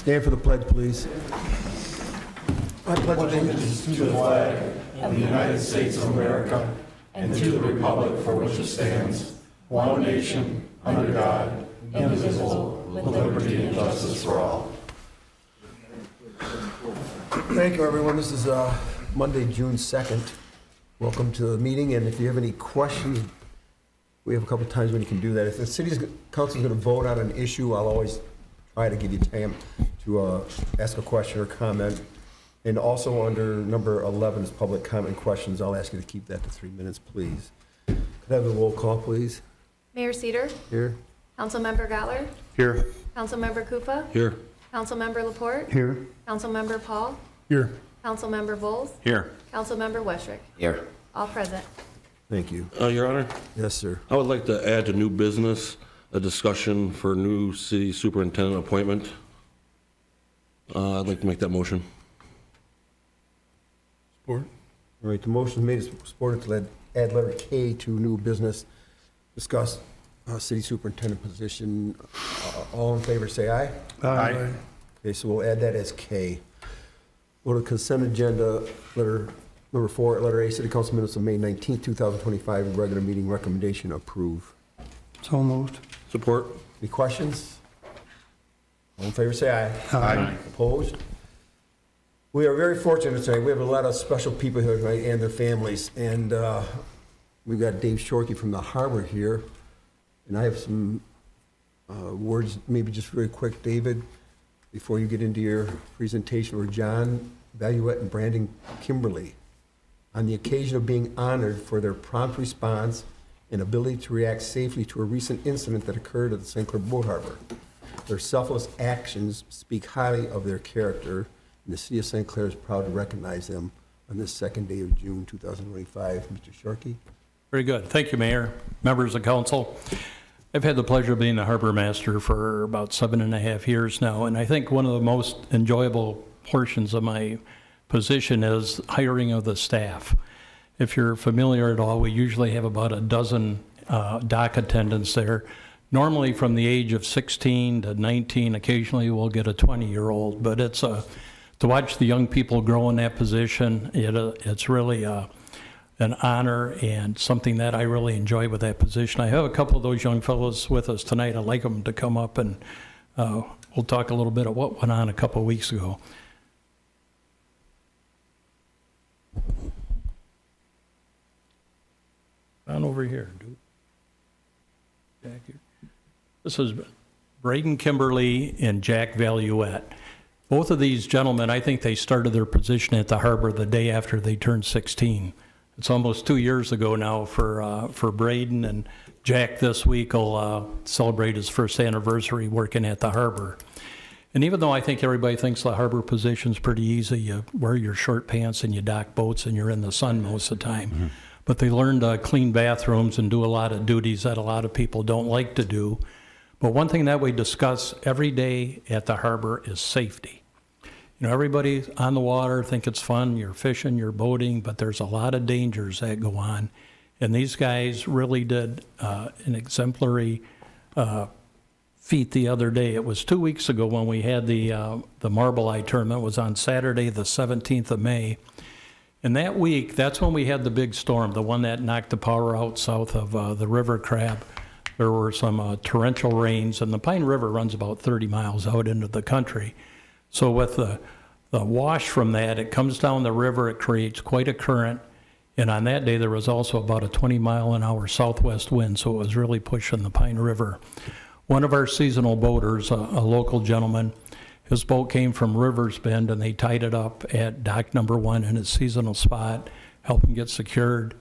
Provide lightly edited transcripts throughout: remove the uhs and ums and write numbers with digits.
Stand for the pledge, please. I pledge allegiance to the flag of the United States of America and to the republic for which it stands, one nation, under God, indivisible, with liberty and justice for all. Thank you, everyone. This is Monday, June 2nd. Welcome to the meeting, and if you have any questions, we have a couple times when you can do that. If the city council is going to vote on an issue, I'll always try to give you time to ask a question or comment. And also under number 11 is public comment questions. I'll ask you to keep that to 3 minutes, please. Could I have a roll call, please? Mayor Cedar? Here. Councilmember Gottler? Here. Councilmember Koufa? Here. Councilmember Laporte? Here. Councilmember Paul? Here. Councilmember Volz? Here. Councilmember Westrick? Here. All present. Thank you. Your Honor, Yes, sir. I would like to add to new business a discussion for new city superintendent appointment. I'd like to make that motion. Support. All right, the motion made is supported to add letter K to new business. Discuss city superintendent position. All in favor, say aye. Aye. Okay, so we'll add that as K. Go to consent agenda, letter number 4, letter A, city council minutes of May 19th, 2025, regular meeting recommendation approve. So moved. Support. Any questions? All in favor, say aye. Aye. Opposed? We are very fortunate tonight. We have a lot of special people here tonight and their families. And we've got Dave Shorkey from the harbor here. And I have some words, maybe just very quick, David, before you get into your presentation, or John Valuette and Brandon Kimberly, on the occasion of being honored for their prompt response and ability to react safely to a recent incident that occurred at the St.Clair boat harbor. Their selfless actions speak highly of their character, and the city of St. Clair is proud to recognize them on this second day of June 2025. Mr. Shorkey? Very good. Thank you, Mayor, members of council. I've had the pleasure of being the harbor master for about 7.5 years now, and I think one of the most enjoyable portions of my position is hiring of the staff. If you're familiar at all, we usually have about a dozen dock attendants there, normally from the age of 16 to 19. Occasionally we'll get a 20-year-old, but it's to watch the young people grow in that position, it's really an honor and something that I really enjoy with that position. I have a couple of those young fellows with us tonight. I'd like them to come up, and we'll talk a little bit of what went on a couple of weeks ago. On over here, dude. Jack here. This is Braden Kimberly and Jack Valuette. Both of these gentlemen, I think they started their position at the harbor the day after they turned 16. It's almost 2 years ago now for Braden, and Jack this week will celebrate his first anniversary working at the harbor. And even though I think everybody thinks the harbor position's pretty easy, you wear your short pants and you dock boats and you're in the sun most of the time. Mm-hmm. But they learn to clean bathrooms and do a lot of duties that a lot of people don't like to do. But one thing that we discuss every day at the harbor is safety. You know, everybody on the water think it's fun, you're fishing, you're boating, but there's a lot of dangers that go on. And these guys really did an exemplary feat the other day. It was 2 weeks ago when we had the Marble-Eye tournament. It was on Saturday, the 17th of May. And that week, that's when we had the big storm, the one that knocked the power out south of the River Crab. There were some torrential rains, and the Pine River runs about 30 miles out into the country. So with the wash from that, it comes down the river, it creates quite a current. And on that day, there was also about a 20-mile-an-hour southwest wind, so it was really pushing the Pine River. One of our seasonal boaters, a local gentleman, his boat came from Rivers Bend, and they tied it up at dock number 1 in his seasonal spot, help him get secured,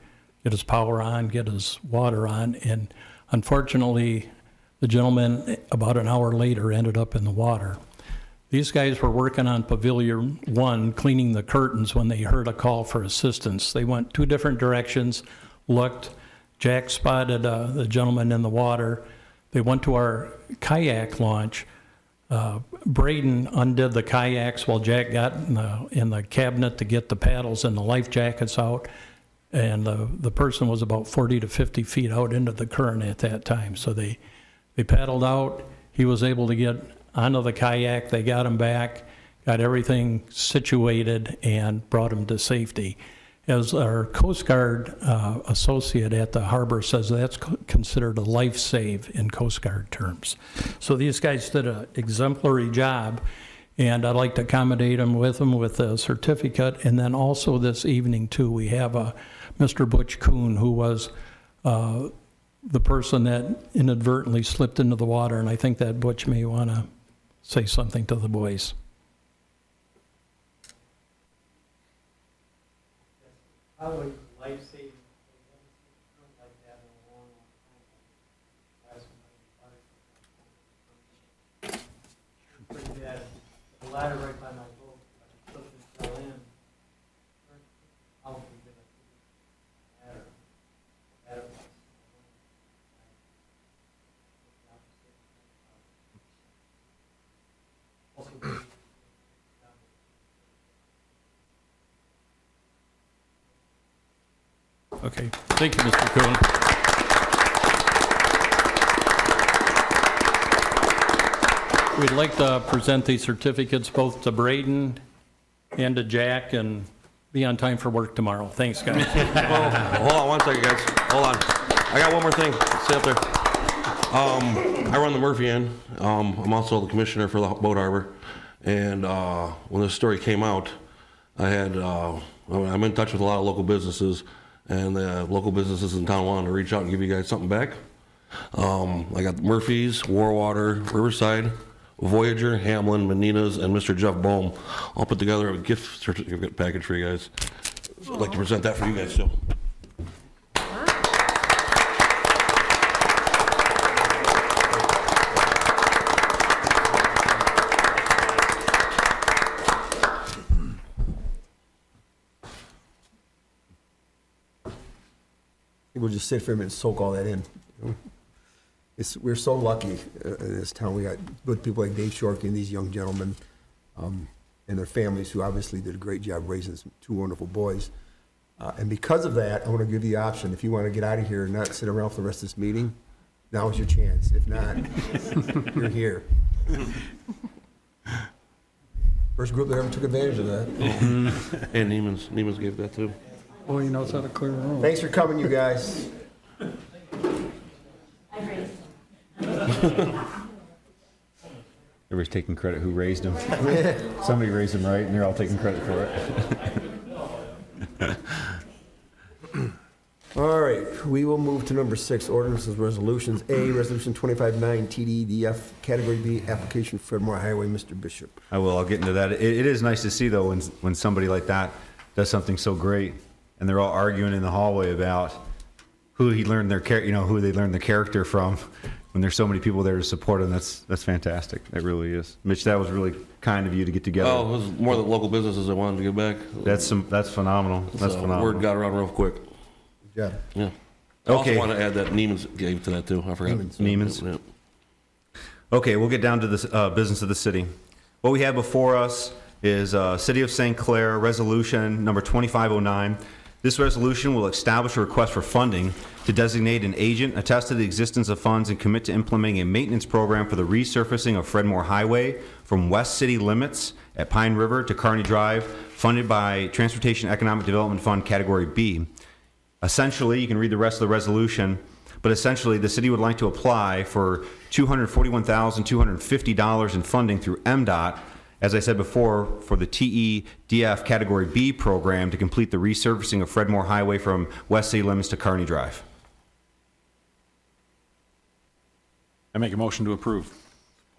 get his power on, get his water on. And unfortunately, the gentleman, about an hour later, ended up in the water. These guys were working on Pavilion 1, cleaning the curtains, when they heard a call for assistance. They went 2 different directions, looked. Jack spotted the gentleman in the water. They went to our kayak launch. Braden undid the kayaks while Jack got in the cabinet to get the paddles and the life jackets out. And the person was about 40 to 50 feet out into the current at that time. So they paddled out. He was able to get onto the kayak. They got them back, got everything situated, and brought them to safety. As our Coast Guard associate at the harbor says, that's considered a life save in Coast Guard terms. So these guys did an exemplary job, and I'd like to accommodate them with a certificate. And then also this evening, too, we have Mr. Butch Kuhn, who was the person that inadvertently slipped into the water, and I think that Butch may want to say something to the boys. Probably life-saving, like that in a long, long time. Pretty bad. The ladder right by my boat, I slipped and fell in. I'll forget it. Ladder was. Also, Okay, thank you, Mr. Kuhn. We'd like to present these certificates both to Braden and to Jack, and be on time for work tomorrow. Thanks, guys. Hold on one second, guys. Hold on. I got one more thing. Stay up there. I run the Murphy Inn. I'm also the commissioner for the boat harbor. And when this story came out, I'm in touch with a lot of local businesses, and the local businesses in town wanted to reach out and give you guys something back. I got Murphy's, Warwater, Riverside, Voyager, Hamlin, Menina's, and Mr. Jeff Bohm. I'll put together a gift certificate package for you guys. I'd like to present that for you guys too. We'll just sit for a minute and soak all that in. We're so lucky in this town. We got good people like Dave Shorkey and these young gentlemen and their families who obviously did a great job raising some two wonderful boys. And because of that, I want to give you the option. If you want to get out of here and not sit around for the rest of this meeting, now is your chance. If not, you're here. First group that ever took advantage of that. And Neiman's gave that too. Well, he knows how to clear a room. Thanks for coming, you guys. Everybody's taking credit who raised them. Somebody raised them right, and they're all taking credit for it. All right, we will move to number 6, ordinances, resolutions. A, Resolution 25-9, TDDF, Category B, application for Fredmore Highway. Mr. Bishop. I'll get into that. It is nice to see, though, when somebody like that does something so great, and they're all arguing in the hallway about who they learned their character from. When there's so many people there to support them, that's fantastic. It really is. Mitch, that was really kind of you to get together. Oh, it was more the local businesses that wanted to give back. That's phenomenal. That's phenomenal. Word got around real quick. Yeah. Yeah. I also want to add that Neiman's gave to that too. I forgot. Neiman's. Yeah. Okay, we'll get down to the business of the city. What we have before us is City of St. Clair Resolution number 2509. This resolution will establish a request for funding to designate an agent, attest to the existence of funds, and commit to implementing a maintenance program for the resurfacing of Fredmore Highway from west city limits at Pine River to Kearney Drive, funded by Transportation Economic Development Fund Category B. Essentially, you can read the rest of the resolution, but essentially the city would like to apply for $241,250 in funding through MDOT, as I said before, for the TEDF Category B program to complete the resurfacing of Fredmore Highway from west city limits to Kearney Drive. I make a motion to approve.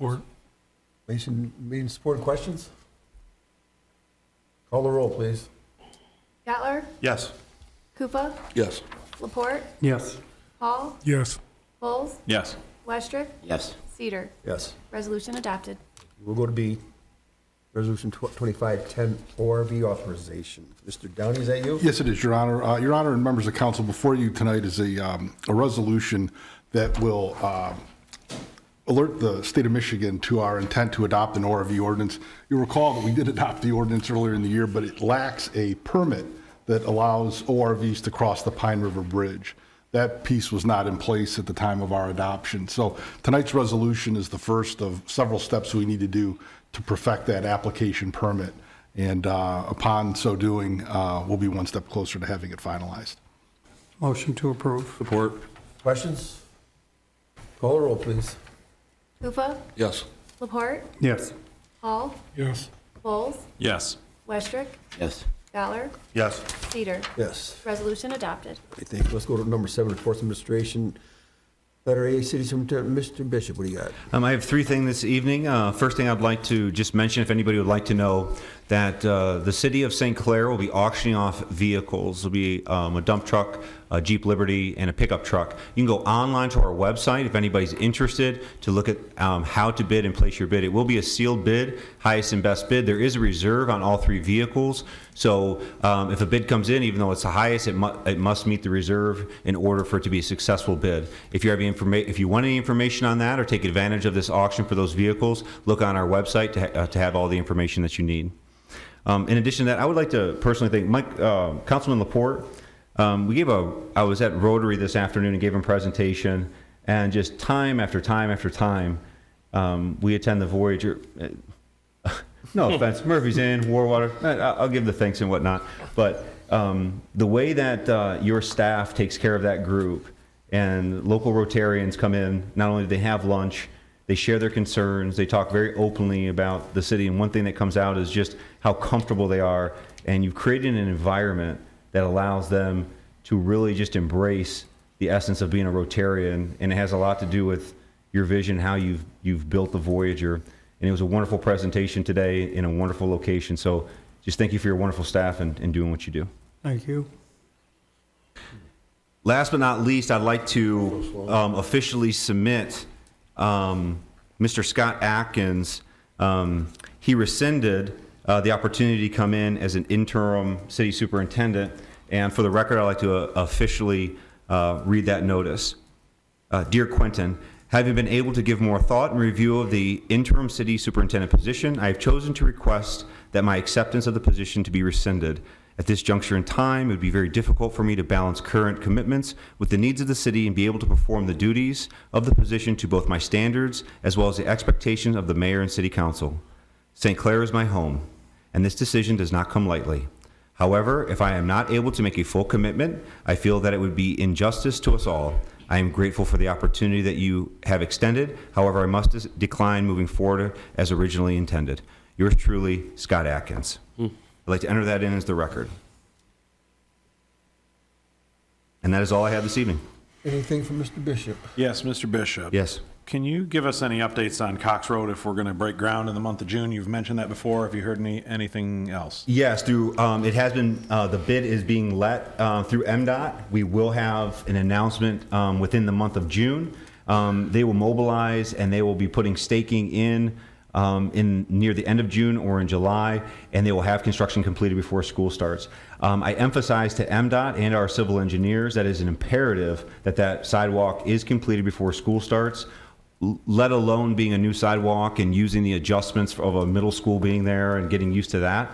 Or Mason, support questions? Call the roll, please. Gatler, Yes. Koopa, Yes. Laporte, yes. Paul, Yes. Bowles, Yes. Westrick, Yes. Cedar. Yes. Resolution adopted. We'll go to B, Resolution 2510, ORV authorization. Mr. Downey, is that you? Yes, it is, Your Honor. Your Honor and members of council, before you tonight is a resolution that will alert the state of Michigan to our intent to adopt an ORV ordinance. You'll recall that we did adopt the ordinance earlier in the year, but it lacks a permit that allows ORVs to cross the Pine River Bridge. that piece was not in place at the time of our adoption. So tonight's resolution is the first of several steps we need to do to perfect that application permit. And upon so doing, we'll be one step closer to having it finalized. Motion to approve. Support. Questions? Call the roll, please. Pufa, Yes. Laporte, Yes. Hall, Yes. Bowles, Yes. Westrick, Yes. Scholar, Yes. Cedar. Yes. Resolution adopted. I think, let's go to number 7, Enforcement Administration. Letter A, City Superintendent, Mr. Bishop, what do you got? I have three things this evening. First thing I'd like to just mention, if anybody would like to know, that the city of St. Clair will be auctioning off vehicles. There'll be a dump truck, a Jeep Liberty, and a pickup truck. You can go online to our website if anybody's interested to look at how to bid and place your bid. It will be a sealed bid, highest and best bid. There is a reserve on all three vehicles. So if a bid comes in, even though it's the highest, it must meet the reserve in order for it to be a successful bid. If you want any information on that or take advantage of this auction for those vehicles, look on our website to have all the information that you need. In addition to that, I would like to personally thank Councilman Laporte. I was at Rotary this afternoon and gave him a presentation, and just time after time after time, we attend the Voyager. No offense, Murphy's Inn, Warwater. I'll give the thanks and whatnot, but the way that your staff takes care of that group, and local Rotarians come in, not only do they have lunch, they share their concerns, they talk very openly about the city, and one thing that comes out is just how comfortable they are, and you've created an environment that allows them to really just embrace the essence of being a Rotarian, and it has a lot to do with your vision, how you've built the Voyager. And it was a wonderful presentation today in a wonderful location, so just thank you for your wonderful staff and doing what you do. Thank you. Last but not least, I'd like to officially submit Mr. Scott Atkins. He rescinded the opportunity to come in as an interim city superintendent. And for the record, I'd like to officially read that notice. Dear Quentin, having been able to give more thought and review of the interim city superintendent position, I have chosen to request that my acceptance of the position to be rescinded. At this juncture in time, it would be very difficult for me to balance current commitments with the needs of the city and be able to perform the duties of the position to both my standards as well as the expectations of the mayor and city council. St. Clair is my home, and this decision does not come lightly. However, if I am not able to make a full commitment, I feel that it would be injustice to us all. I am grateful for the opportunity that you have extended. However, I must decline moving forward as originally intended. Yours truly, Scott Atkins. I'd like to enter that in as the record. And that is all I have this evening. Anything from Mr. Bishop? Yes, Mr. Bishop. Yes. Can you give us any updates on Cox Road if we're going to break ground in the month of June? You've mentioned that before. Have you heard anything else? Yes, through it has been the bid is being let through MDOT. We will have an announcement within the month of June. They will mobilize and they will be putting staking in near the end of June or in July, and they will have construction completed before school starts. I emphasize to MDOT and our civil engineers that it is an imperative that that sidewalk is completed before school starts, let alone being a new sidewalk and using the adjustments of a middle school being there and getting used to that.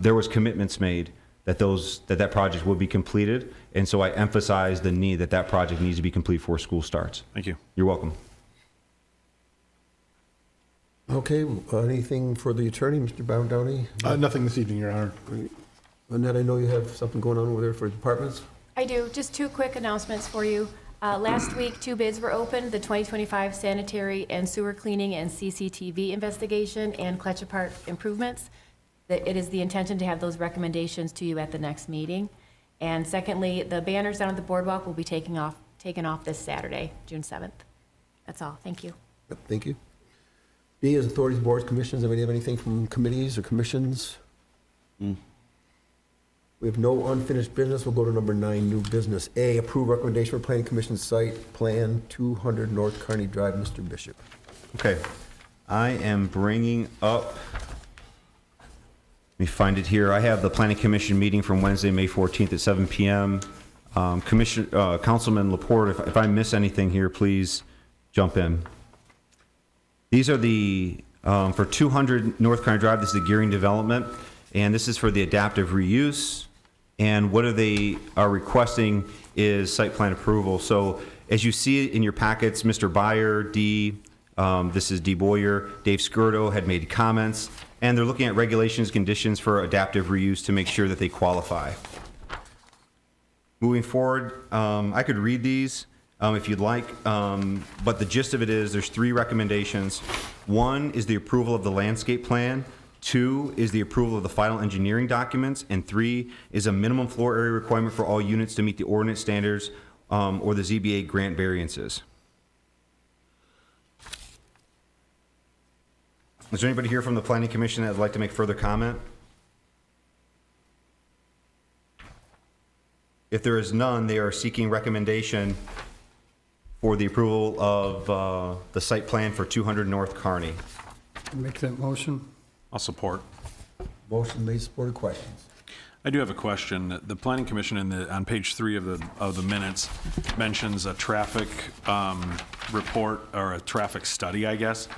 There was commitments made that that project would be completed, and so I emphasize the need that project needs to be complete before school starts. Thank you. You're welcome. Okay, anything for the attorney, Mr. Downey? Nothing this evening, Your Honor. Annette, I know you have something going on over there for departments? I do. Just two quick announcements for you. Last week, 2 bids were opened, the 2025 sanitary and sewer cleaning and CCTV investigation and Kletcher Park improvements. It is the intention to have those recommendations to you at the next meeting. And secondly, the banners down at the boardwalk will be taken off this Saturday, June 7th. That's all. Thank you. Yep, thank you. B is authorities, boards, commissions. Anybody have anything from committees or commissions? We have no unfinished business. We'll go to number 9, new business. A, approve recommendation for planning commission site plan 200 North Kearney Drive. Mr. Bishop. Okay. I am bringing up, let me find it here. I have the planning commission meeting from Wednesday, May 14th at 7 p.m. Councilman Laporte, if I miss anything here, please jump in. These are the, for 200 North Kearney Drive, this is the gearing development, and this is for the adaptive reuse. And what they are requesting is site plan approval. So as you see in your packets, Mr. Byer, this is D. Boyer, Dave Skirdo had made comments, and they're looking at regulations, conditions for adaptive reuse to make sure that they qualify. Moving forward, I could read these if you'd like, but the gist of it is there's 3 recommendations. 1 is the approval of the landscape plan. 2 is the approval of the final engineering documents. And 3 is a minimum floor area requirement for all units to meet the ordinance standards or the ZBA grant variances. Is there anybody here from the Planning Commission that would like to make further comment? If there is none, they are seeking recommendation for the approval of the site plan for 200 North Kearney. Make that motion. I'll support. Motion made, supported, questions? I do have a question. The Planning Commission on page 3 of the minutes mentions a traffic report or a traffic study, I guess.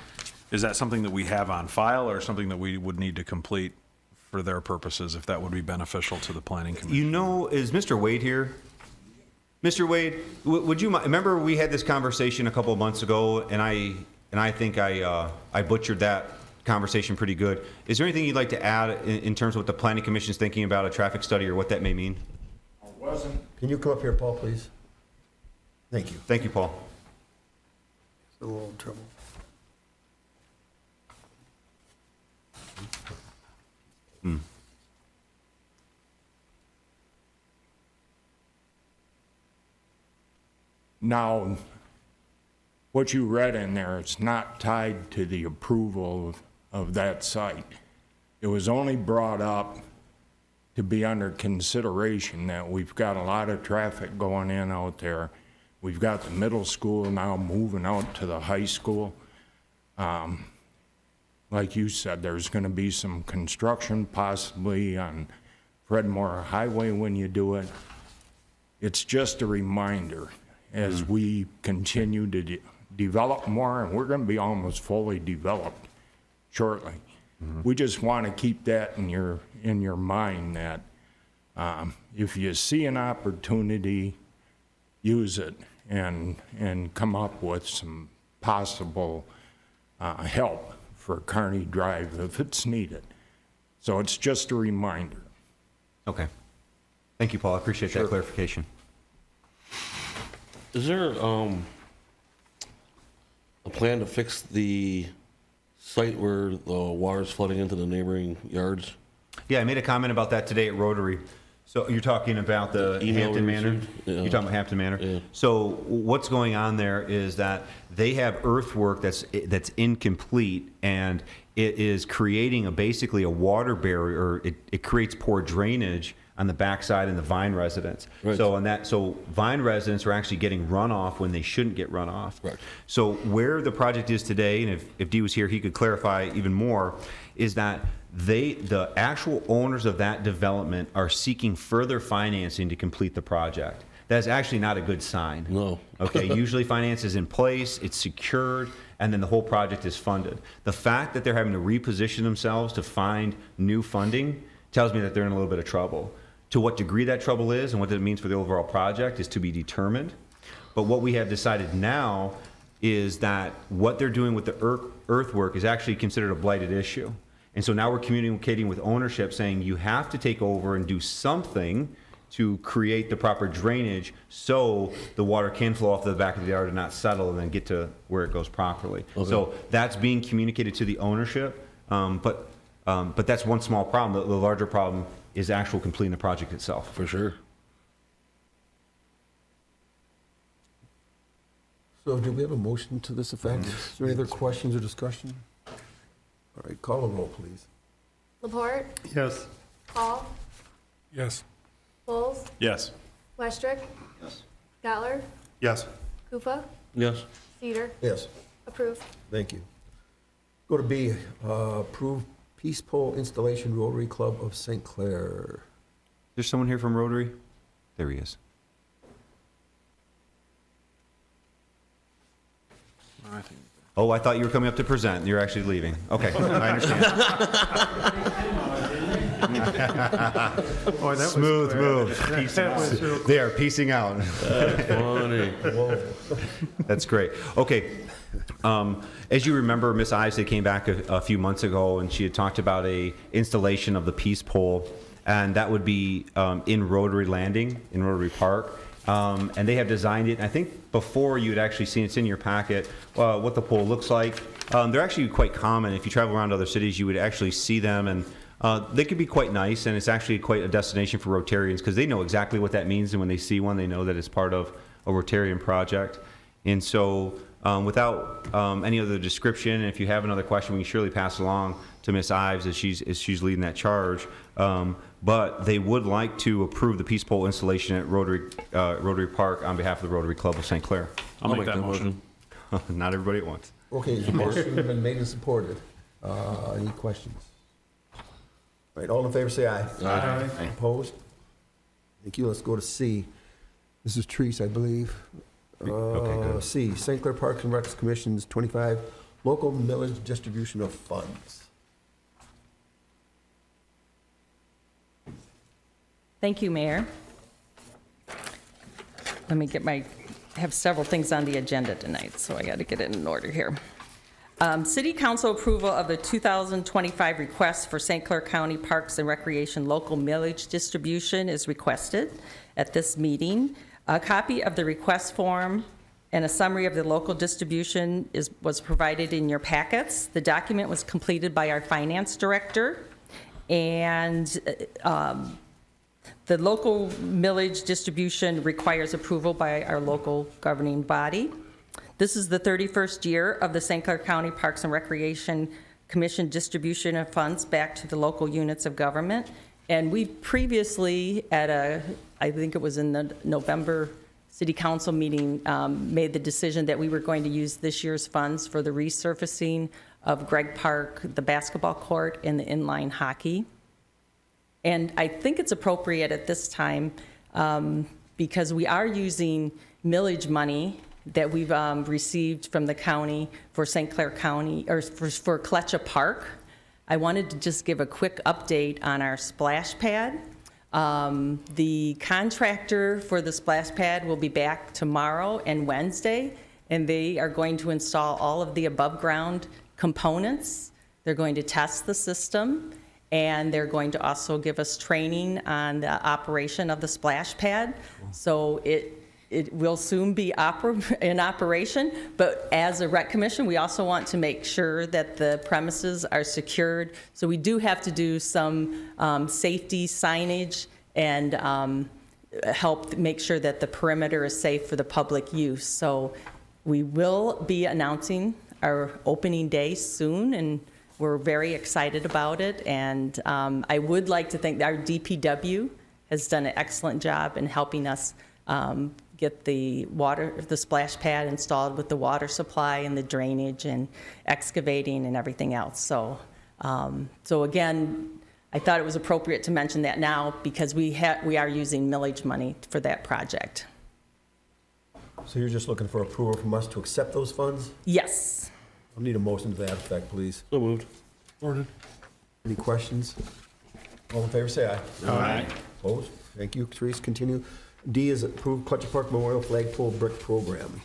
Is that something that we have on file or something that we would need to complete for their purposes, if that would be beneficial to the Planning Commission? You know, is Mr. Wade here? Mr. Wade, would you remember we had this conversation a couple of months ago, and I think I butchered that conversation pretty good. Is there anything you'd like to add in terms of what the Planning Commission is thinking about a traffic study or what that may mean? Can you come up here, Paul, please? Thank you. Thank you, Paul. A little trouble. Now, what you read in there, it's not tied to the approval of that site. It was only brought up to be under consideration that we've got a lot of traffic going in out there. We've got the middle school now moving out to the high school. Like you said, there's going to be some construction possibly on Fredmore Highway when you do it. It's just a reminder as we continue to develop more, and we're going to be almost fully developed shortly. We just want to keep that in your mind that if you see an opportunity, use it and come up with some possible help for Kearney Drive if it's needed. So it's just a reminder. Okay. Thank you, Paul. I appreciate that clarification. Is there a plan to fix the site where the water's flooding into the neighboring yards? Yeah, I made a comment about that today at Rotary. So you're talking about the Email Hampton we Manor? received? Yeah. You're talking about Hampton Manor? Yeah. So what's going on there is that they have earthwork that's incomplete, and it is creating basically a water barrier. It creates poor drainage on the backside in the Vine residents. Right. So Vine residents are actually getting runoff when they shouldn't get runoff. Right. So where the project is today, and if Dee was here, he could clarify even more, is that the actual owners of that development are seeking further financing to complete the project. That's actually not a good sign. No. Okay, usually finance is in place, it's secured, and then the whole project is funded. The fact that they're having to reposition themselves to find new funding tells me that they're in a little bit of trouble. To what degree that trouble is and what that means for the overall project is to be determined. But what we have decided now is that what they're doing with the earthwork is actually considered a blighted issue. And so now we're communicating with ownership saying you have to take over and do something to create the proper drainage so the water can flow off the back of the yard and not settle and then get to where it goes properly. Okay. So that's being communicated to the ownership, but that's one small problem. The larger problem is actual completing the project itself. For sure. So do we have a motion to this effect? Is there any other questions or discussion? All right, call a roll, please. Laporte, Yes. Paul, Yes. Bowles, Yes. Westrick. Yes. Gottler, Yes. Kufa, Yes. Cedar, Yes, approved. thank you. Go to B, approve peace pole installation Rotary Club of St. Clair. There's someone here from Rotary? There he is. I think. Oh, I thought you were coming up to present. You're actually leaving. Okay, I understand. Boy, that was Smooth quick. move. That was real quick. They are piecing out. Funny. That's great. Okay. As you remember, Miss Ives, they came back a few months ago, and she had talked about a installation of the peace pole, and that would be in Rotary Landing, in Rotary Park. And they have designed it. And I think before you had actually seen, it's in your packet, what the pole looks like. They're actually quite common. If you travel around other cities, you would actually see them, and they could be quite nice. And it's actually quite a destination for Rotarians because they know exactly what that means. And when they see one, they know that it's part of a Rotarian project. And so without any other description, and if you have another question, we can surely pass along to Ms. Ives as she's leading that charge. But they would like to approve the peace pole installation at Rotary Park on behalf of the Rotary Club of St. Clair. I'll make that motion. Not everybody at once. Okay, the motion has been made and supported. Any questions? All right, all in favor, say aye. Aye. Opposed? Thank you. Let's go to C. This is Treese, I believe. Okay, good. C, St. Clair Parks and Recs Commission's 25 local millage distribution of funds. Thank you, Mayor. Let me get I have several things on the agenda tonight, so I got to get it in order here. City Council approval of the 2025 request for St. Clair County Parks and Recreation local millage distribution is requested at this meeting. A copy of the request form and a summary of the local distribution was provided in your packets. The document was completed by our finance director, and the local millage distribution requires approval by our local governing body. This is the 31st year of the St. Clair County Parks and Recreation Commission distribution of funds back to the local units of government. And we previously, I think it was in the November City Council meeting, made the decision that we were going to use this year's funds for the resurfacing of Gregg Park, the basketball court, and the inline hockey. And I think it's appropriate at this time because we are using millage money that we've received from the county for St. Clair County, or for Clair Park. I wanted to just give a quick update on our splash pad. The contractor for the splash pad will be back tomorrow and Wednesday, and they are going to install all of the above ground components. They're going to test the system, and they're going to also give us training on the operation of the splash pad. So it will soon be in operation, but as a rec commission, we also want to make sure that the premises are secured. So we do have to do some safety signage and help make sure that the perimeter is safe for the public use. So we will be announcing our opening day soon, and we're very excited about it. And I would like to thank our DPW has done an excellent job in helping us get the splash pad installed with the water supply and the drainage and excavating and everything else. So again, I thought it was appropriate to mention that now because we are using millage money for that project. So you're just looking for approval from us to accept those funds? Yes. I'll need a motion to that effect, please. So moved. Any questions? All in favor, say aye. Aye. Opposed? Thank you, Therese. Continue. D is approved Clair Park Memorial Flagpole Brick Program.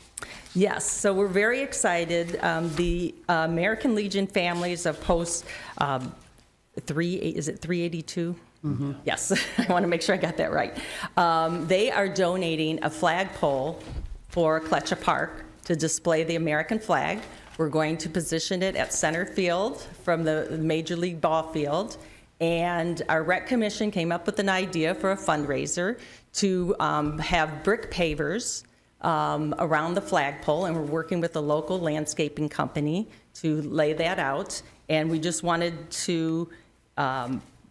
Yes, so we're very excited. The American Legion families of post 382? Mm-hmm. Yes, I want to make sure I got that right. They are donating a flagpole for Clair Park to display the American flag. We're going to position it at center field from the Major League Ball Field. And our rec commission came up with an idea for a fundraiser to have brick pavers around the flagpole, and we're working with a local landscaping company to lay that out. And we just wanted to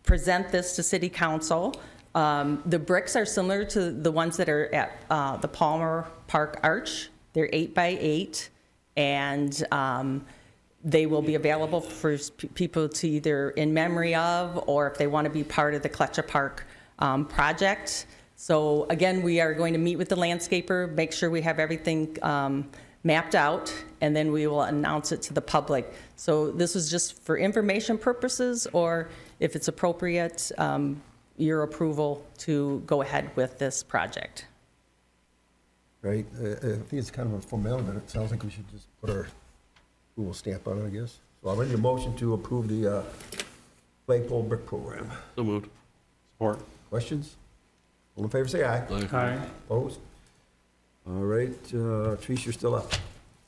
present this to City Council. The bricks are similar to the ones that are at the Palmer Park Arch. They're 8 by 8, and they will be available for people to either in memory of, or if they want to be part of the Clair Park project. So again, we are going to meet with the landscaper, make sure we have everything mapped out, and then we will announce it to the public. So this was just for information purposes, or if it's appropriate, your approval to go ahead with this project. Right? I think it's kind of a formality, but it sounds like we should just put our Google stamp on it, I guess. So I'll make a motion to approve the flagpole brick program. So moved. Support. Questions? All in favor, say aye. Aye. Opposed? All right, Teresa, you're still up.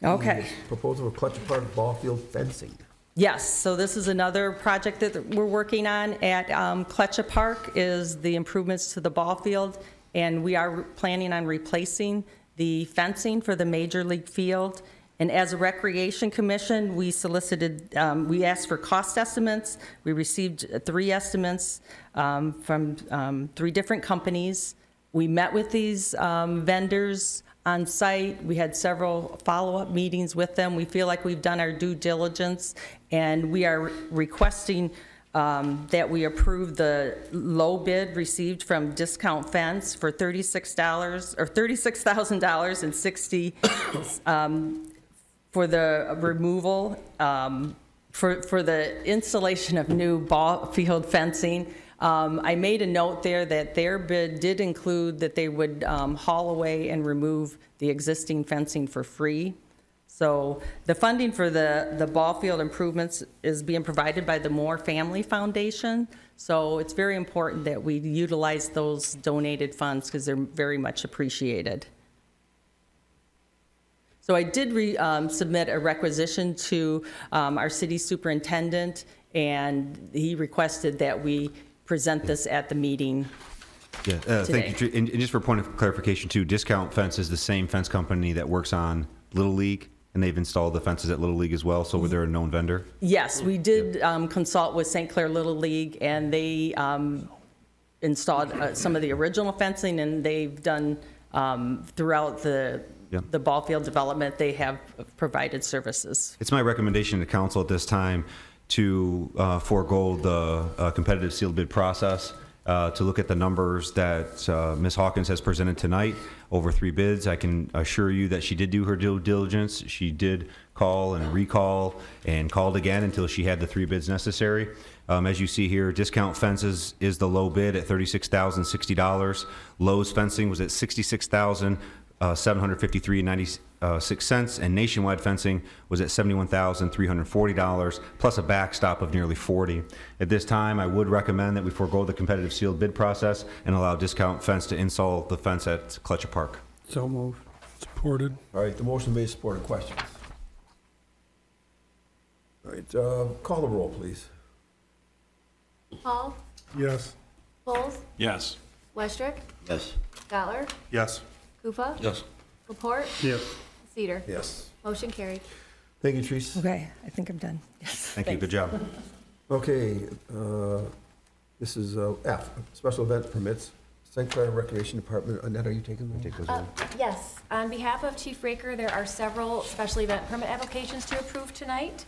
Okay. Proposal for Clutch Park ball field fencing. Yes, so this is another project that we're working on at Kletcha Park, is the improvements to the ball field, and we are planning on replacing the fencing for the Major League Field. And as a Recreation Commission, we solicited, we asked for cost estimates. We received 3 estimates from 3 different companies. We met with these vendors on site. We had several follow-up meetings with them. We feel like we've done our due diligence, and we are requesting that we approve the low bid received from Discount Fence for $36 or $36,060 for the removal, for the installation of new ball field fencing. I made a note there that their bid did include that they would haul away and remove the existing fencing for free. So the funding for the ball field improvements is being provided by the Moore Family Foundation. So it's very important that we utilize those donated funds because they're very much appreciated. So I did submit a requisition to our city superintendent, and he requested that we present this at the meeting. Yeah, thank you. And just for point of clarification too, Discount Fence is the same fence company that works on Little League, and they've installed the fences at Little League as well, so they're a known vendor? Yes, we did consult with St.Clair Little League, and they installed some of the original fencing, and they've done throughout the ball field development, they have provided services. It's my recommendation to council at this time to forego the competitive sealed bid process, to look at the numbers that Ms. Hawkins has presented tonight, over 3 bids. I can assure you that she did do her due diligence. She did call and recall and called again until she had the 3 bids necessary. As you see here, Discount Fences is the low bid at $36,060. Lowe's Fencing was at $66,753.96, and Nationwide Fencing was at $71,340, plus a backstop of nearly $40. At this time, I would recommend that we forego the competitive sealed bid process and allow Discount Fence to install the fence at Kletcha Park. So moved. Supported. All right, the motion made, supported. Questions? All right, call the roll, please. Hall, Yes. Bowles, Yes. Westrick, Yes. Gottler, Yes. Kufa, Yes. Laporte, Yes. Cedar. Yes. Motion carried. Thank you, Teresa. Okay, I think I'm done. Yes. Thank you, good job. Okay, this is F, special event permits. St. Clair Recreation Department. Annette, are you taking those? Yes, on behalf of Chief Raker, there are several special event permit applications to approve tonight.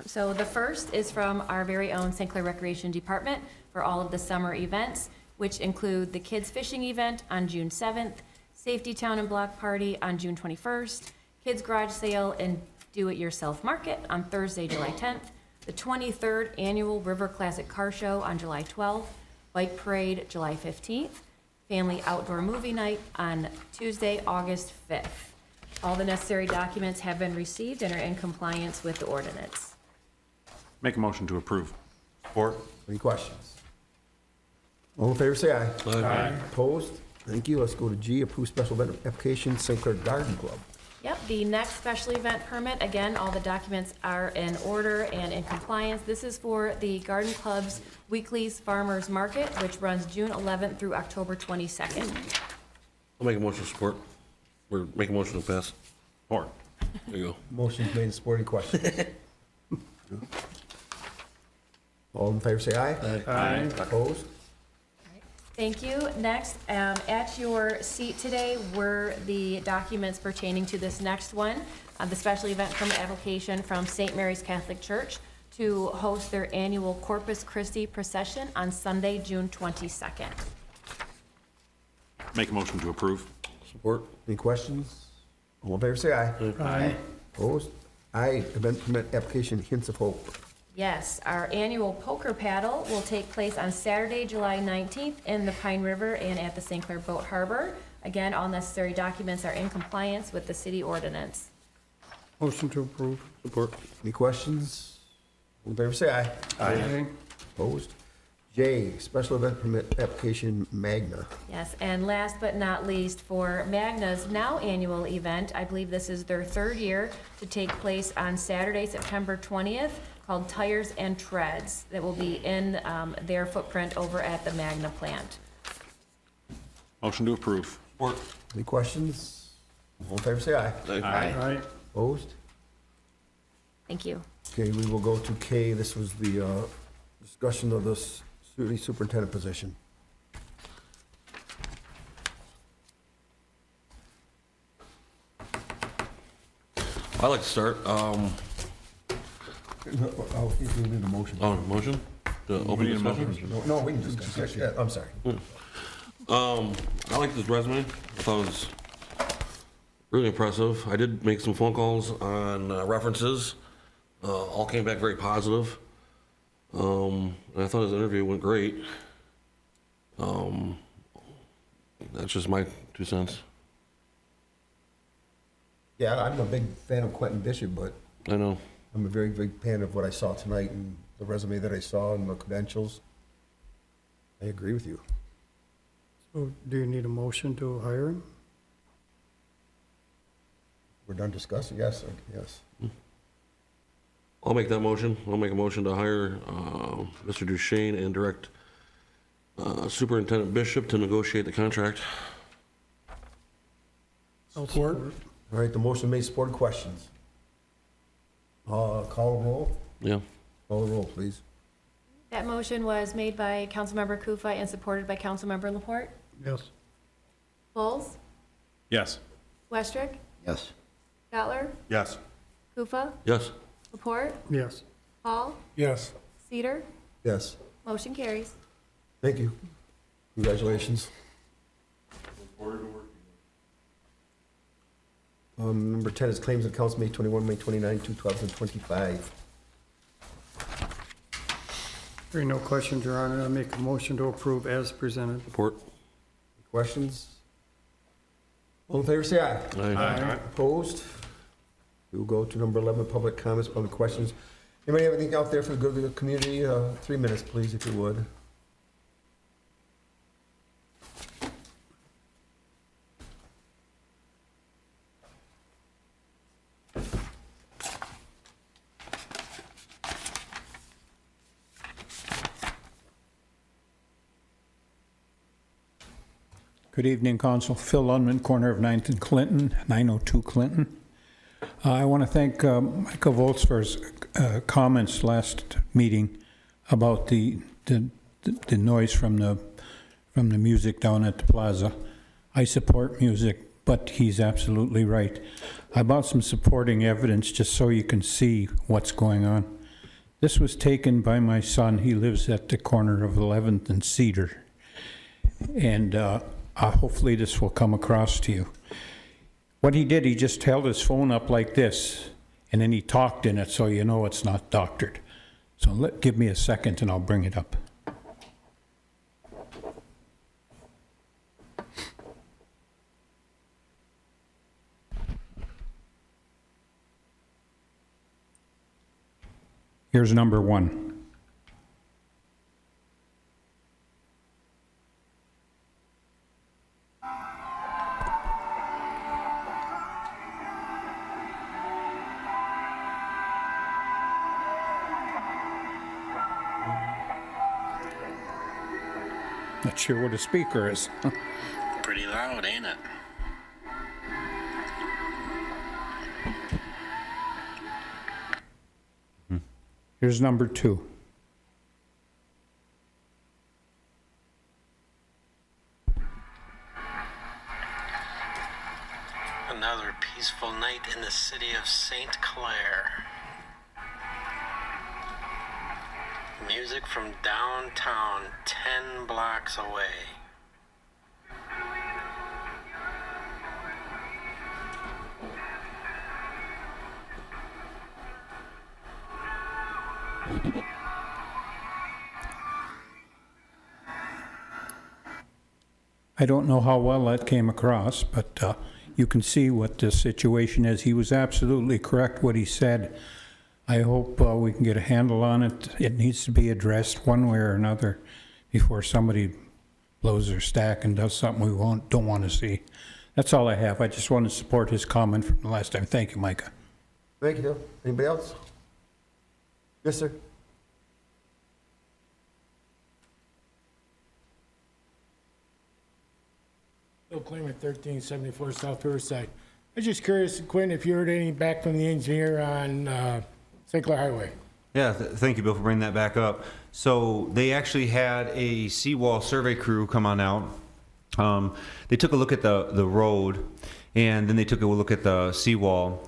So the first is from our very own St. Clair Recreation Department for all of the summer events, which include the Kids Fishing Event on June 7th, Safety Town and Block Party on June 21st, Kids Garage Sale and Do-It-Yourself Market on Thursday, July 10th, the 23rd Annual River Classic Car Show on July 12th, Bike Parade July 15th, Family Outdoor Movie Night on Tuesday, August 5th. All the necessary documents have been received and are in compliance with the ordinance. Make a motion to approve. Support. Any questions? All in favor, say aye. Aye. Opposed? Thank you. Let's go to G, approve special event application, St. Clair Garden Club. Yep, the next special event permit, again, all the documents are in order and in compliance. This is for the Garden Club's Weekly's Farmers Market, which runs June 11th through October 22nd. I'll make a motion to support. Or make a motion to pass. Support. There you go. Motion's made and supported. Questions? All in favor, say aye. Aye. Opposed? Thank you. Next, at your seat today were the documents pertaining to this next one, the special event permit application from St. Mary's Catholic Church to host their annual Corpus Christi procession on Sunday, June 22nd. Make a motion to approve. Support. Any questions? All in favor, say aye. Aye. Opposed? Aye. Event permit application, Hints of Hope. Yes, our annual poker paddle will take place on Saturday, July 19th in the Pine River and at the St. Clair Boat Harbor. Again, all necessary documents are in compliance with the city ordinance. Motion to approve. Support. Any questions? All in favor, say aye. Aye. Opposed? J, special event permit application Magna. Yes, and last but not least, for Magna's now annual event, I believe this is their third year to take place on Saturday, September 20th, called Tires and Treads, that will be in their footprint over at the Magna plant. Motion to approve. Support. Any questions? All in favor, say aye. Aye. Opposed? Thank you. Okay, we will go to K. This was the discussion of the city superintendent position. I'd like to start. Oh, we need a motion. Motion to open need a discussion? No, we can just discuss, yeah, I'm sorry. I like this resume. I thought it was really impressive. I did make some phone calls on references. All came back very positive. And I thought his interview went great. That's just my 2 cents. Yeah, I'm a big fan of Quentin Bishop, but I know. I'm a very big fan of what I saw tonight and the resume that I saw and the credentials. I agree with you. So do you need a motion to hire him? We're done discussing, yes, yes. I'll make that motion. I'll make a motion to hire Mr. Duchesne and direct Superintendent Bishop to negotiate the contract. Support. All right, the motion made, support, questions. Call a roll. Yeah. Call a roll, please. That motion was made by Councilmember Kufa and supported by Councilmember Laporte. Yes. Bowles? Yes. Westrick? Yes. Gottler? Yes. Kufa? Yes. Laporte? Yes. Hall? Yes. Cedar? Yes. Motion carries. Thank you. Congratulations. Number 10 is claims of council, May 21, May 29, 2025. Hearing no questions, Your Honor, I make a motion to approve as presented. Support. Questions? All in favor, say aye. Aye. Opposed? We will go to number 11, public comments, public questions. Anybody have anything out there for the good of the community? 3 minutes, please, if you would. Good evening, Council. Phil Lundman, corner of 9th and Clinton, 902 Clinton. I want to thank Michael Volz for his comments last meeting about the noise from the music down at the plaza. I support music, but he's absolutely right. I brought some supporting evidence just so you can see what's going on. This was taken by my son. He lives at the corner of 11th and Cedar. And hopefully this will come across to you. What he did, he just held his phone up like this, and then he talked in it so you know it's not doctored. So give me a second and I'll bring it up. Here's number 1. Not sure what a speaker is. Pretty loud, ain't it? Here's number 2. Another peaceful night in the city of St. Clair. Music from downtown, 10 blocks away. I don't know how well that came across, but you can see what the situation is. He was absolutely correct what he said. I hope we can get a handle on it. It needs to be addressed one way or another before somebody blows their stack and does something we don't want to see. That's all I have. I just want to support his comment from the last time. Thank you, Micah. Thank you, Bill. Anybody else? Yes, sir. Bill Claimant, 1374 South Riverside. I was just curious, Quinn, if you heard any back from the engineer on St. Clair Highway? Yeah, thank you, Bill, for bringing that back up. So they actually had a seawall survey crew come on out. They took a look at the road, and then they took a look at the seawall.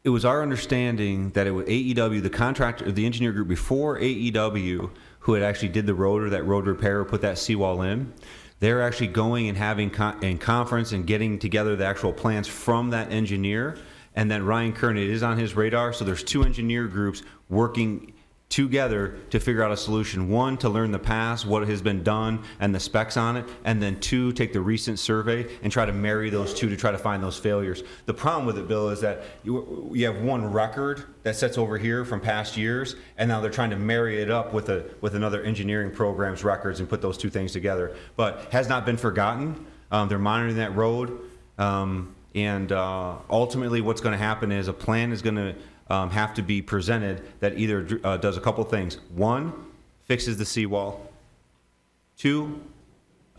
It was our understanding that it was AEW, the contractor, the engineer group before AEW, who had actually did the road or that road repair or put that seawall in. They're actually going and having in conference and getting together the actual plans from that engineer. And then Ryan Kern, it is on his radar. So there's two engineer groups working together to figure out a solution. One, to learn the past, what has been done, and the specs on it. And then two, take the recent survey and try to marry those two to try to find those failures. The problem with it, Bill, is that you have one record that sits over here from past years, and now they're trying to marry it up with another engineering program's records and put those two things together. But has not been forgotten. They're monitoring that road. And ultimately what's going to happen is a plan is going to have to be presented that either does a couple things. One, fixes the seawall. Two,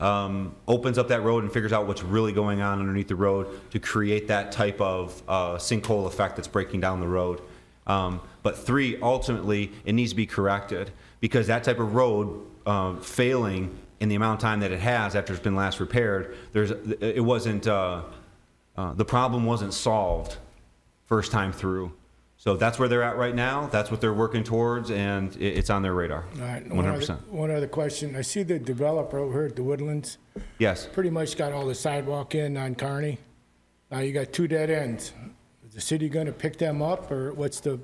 opens up that road and figures out what's really going on underneath the road to create that type of sinkhole effect that's breaking down the road. But three, ultimately, it needs to be corrected because that type of road failing in the amount of time that it has after it's been last repaired, it wasn't, the problem wasn't solved first time through. So that's where they're at right now. That's what they're working towards, and it's on their radar. All right. 100%. One other question. I see the developer over here at the Woodlands Yes. pretty much got all the sidewalk in on Kearney. Now you got two dead ends. Is the city going to pick them up, or what's the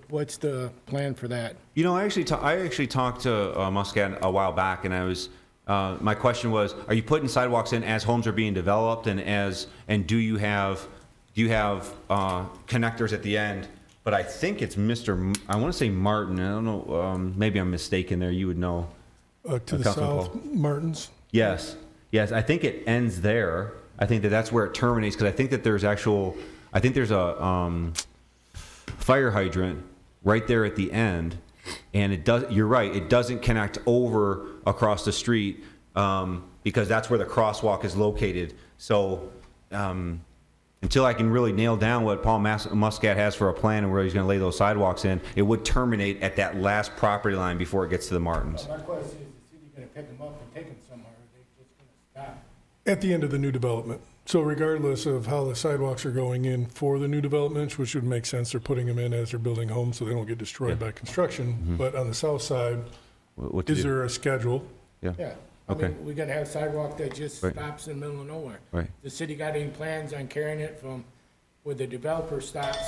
plan for that? You know, I actually talked to Muscat a while back, and I was my question was, are you putting sidewalks in as homes are being developed, and do you have connectors at the end? But I think it's I want to say Martin. I don't know. Maybe I'm mistaken there. You would know. To the south, Paul. Martin's. Yes. I think it ends there. I think that's where it terminates because I think that there's a fire hydrant right there at the end, and it does. You're right. It doesn't connect over across the street because that's where the crosswalk is located. So. Until I can really nail down what Paul Muscat has for a plan and where he's going to lay those sidewalks in, it would terminate at that last property line before it gets to the Martins. My question is the city going to pick them up and take them somewhere, or are they just going to stop? At the end of the new development. So regardless of how the sidewalks are going in for the new developments, which would make sense, they're putting them in as they're building homes so they don't get destroyed by construction. But on the south side, is there a schedule? Yeah. Okay. I mean, we're going to have sidewalk that just stops in the middle of nowhere. Right. The city got any plans on carrying it from where the developer stops,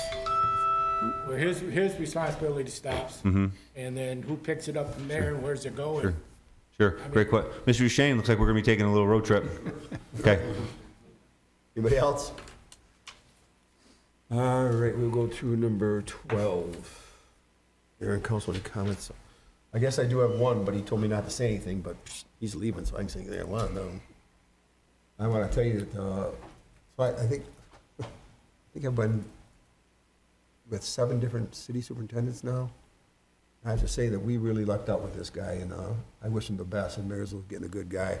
where his responsibility stops, and then who picks it up from there and where's it going? Sure. Great question. Mr. Duchesne, looks like we're going to be taking a little road trip. Okay. Anybody else? All right, we'll go to number 12. Mayor and council, any comments? I guess I do have one, but he told me not to say anything, but he's leaving, so I can say anything I want. I want to tell you that, so I think I've been with 7 different city superintendents now. I have to say that we really lucked out with this guy, and I wish him the best, and Marysville's getting a good guy.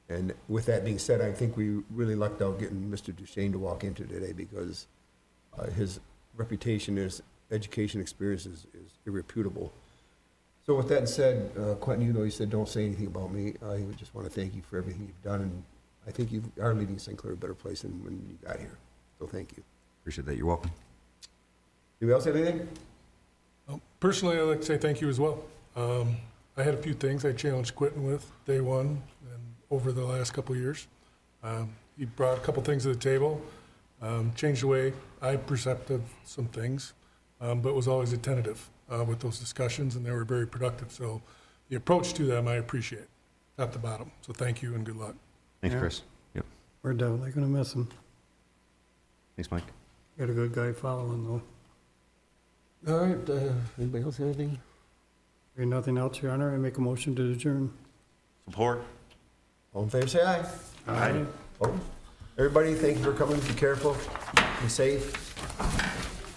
And with that being said, I think we really lucked out getting Mr. Duchesne to walk into today because his reputation, his education experience is irrefutable. So with that said, Quentin, even though you said don't say anything about me, I would just want to thank you for everything you've done, and I think you are leaving St. Clair a better place than when you got here. So thank you. Appreciate that. You're welcome. Anybody else have anything? Personally, I'd like to say thank you as well. I had a few things I challenged Quentin with day one and over the last couple of years. He brought a couple things to the table, changed the way I perceived some things, but was always attentive. with those discussions, and they were very productive. So the approach to them, I appreciate, top to bottom. So thank you and good luck. Thanks, Yeah. Chris. Yep. We're definitely gonna miss him. Thanks, Mike. Got a good guy following though. All right, anybody else have anything? Hearing nothing else, Your Honor, I make a motion to adjourn. Support. All in favor, say aye. Aye. Opposed? Everybody, thank you for coming. Be careful. Be safe.